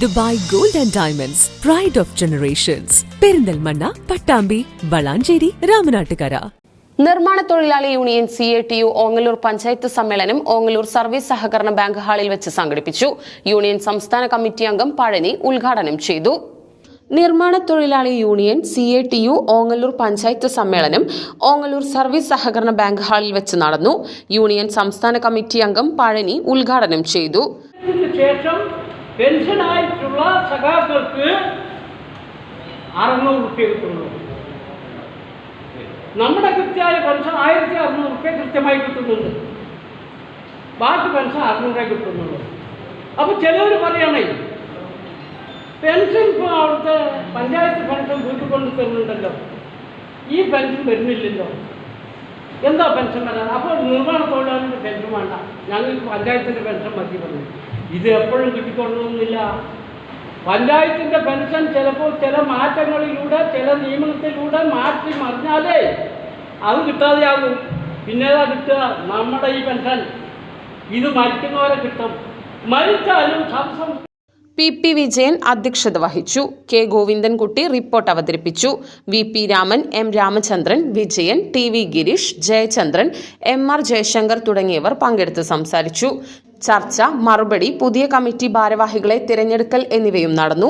Dubai gold and diamonds, pride of generations, Perinthalmanna, Pattambi, Valanchery, Ramanattukara. നിർമ്മാണ തൊഴിലാളി union CATU Ongallur panchayat സമ്മേളനം ഓങ്ങല്ലൂർ സർവീസ് സഹകരണ ബാങ്ക് ഹാളിൽ വെച്ച് സംഘടിപ്പിച്ചു. യൂണിയൻ സംസ്ഥാന കമ്മിറ്റി അംഗം പഴനി ഉദ്ഘാടനം ചെയ്തു. നിർമ്മാണ തൊഴിലാളി യൂണിയൻ CATU ഓങ്ങല്ലൂർ പഞ്ചായത്ത് സമ്മേളനം ഓങ്ങല്ലൂർ സർവീസ് സഹകരണ ബാങ്ക് ഹാളിൽ വെച്ച് നടന്നു. യൂണിയൻ സംസ്ഥാന കമ്മിറ്റി അംഗം പഴനി ഉദ്ഘാടനം ചെയ്തു. പെൻഷനായിട്ടുള്ള സഖാക്കൾക്ക് 600 രൂപ കിട്ടുന്നു. നമ്മുടെ കൃത്യമായ പെൻഷൻ 1600 രൂപ കൃത്യമായി കിട്ടുന്നുണ്ട്. ബാക്കി പെൻഷൻ 600 കിട്ടുന്നുള്ളൂ. അപ്പോൾ ചിലവർ പറയണേ പെൻഷൻ ഇപ്പോൾ അവിടുത്തെ പഞ്ചായത്ത് പെൻഷൻ വീട്ടിൽ കൊണ്ട് തരുന്നുണ്ടല്ലോ, ഈ പെൻഷൻ വരുന്നില്ലല്ലോ, എന്താ പെൻഷൻ വരാൻ? അപ്പോൾ നിർമ്മാണ തൊഴിലാളിൻ്റെ പെൻഷൻ വേണ്ട, ഞങ്ങൾക്ക് പഞ്ചായത്തിൻ്റെ പെൻഷൻ മതി പറഞ്ഞു. ഇത് എപ്പോഴും കിട്ടിക്കൊള്ളണമെന്നില്ല. പഞ്ചായത്തിൻ്റെ പെൻഷൻ ചിലപ്പോൾ ചില മാറ്റങ്ങളിലൂടെ ചില നിയമനത്തിലൂടെ മാറ്റി മറിഞ്ഞാലേ അത് കിട്ടാതെയാകും. പിന്നേതാ കിട്ടുക? നമ്മുടെ ഈ പെൻഷൻ ഇത് മരിക്കുന്നവരെ കിട്ടും. മരിച്ചാലും PP വിജയൻ അധ്യക്ഷത വഹിച്ചു. K ഗോവിന്ദൻകുട്ടി റിപ്പോർട്ട് അവതരിപ്പിച്ചു. VP Raman, M Ramachandran, Vijayan, TV Girish, Jayachandran, MR Jaishankar തുടങ്ങിയവർ പങ്കെടുത്ത് സംസാരിച്ചു. ചർച്ച, മറുപടി, പുതിയ കമ്മിറ്റി ഭാരവാഹികളെ തിരഞ്ഞെടുക്കൽ എന്നിവയും നടന്നു.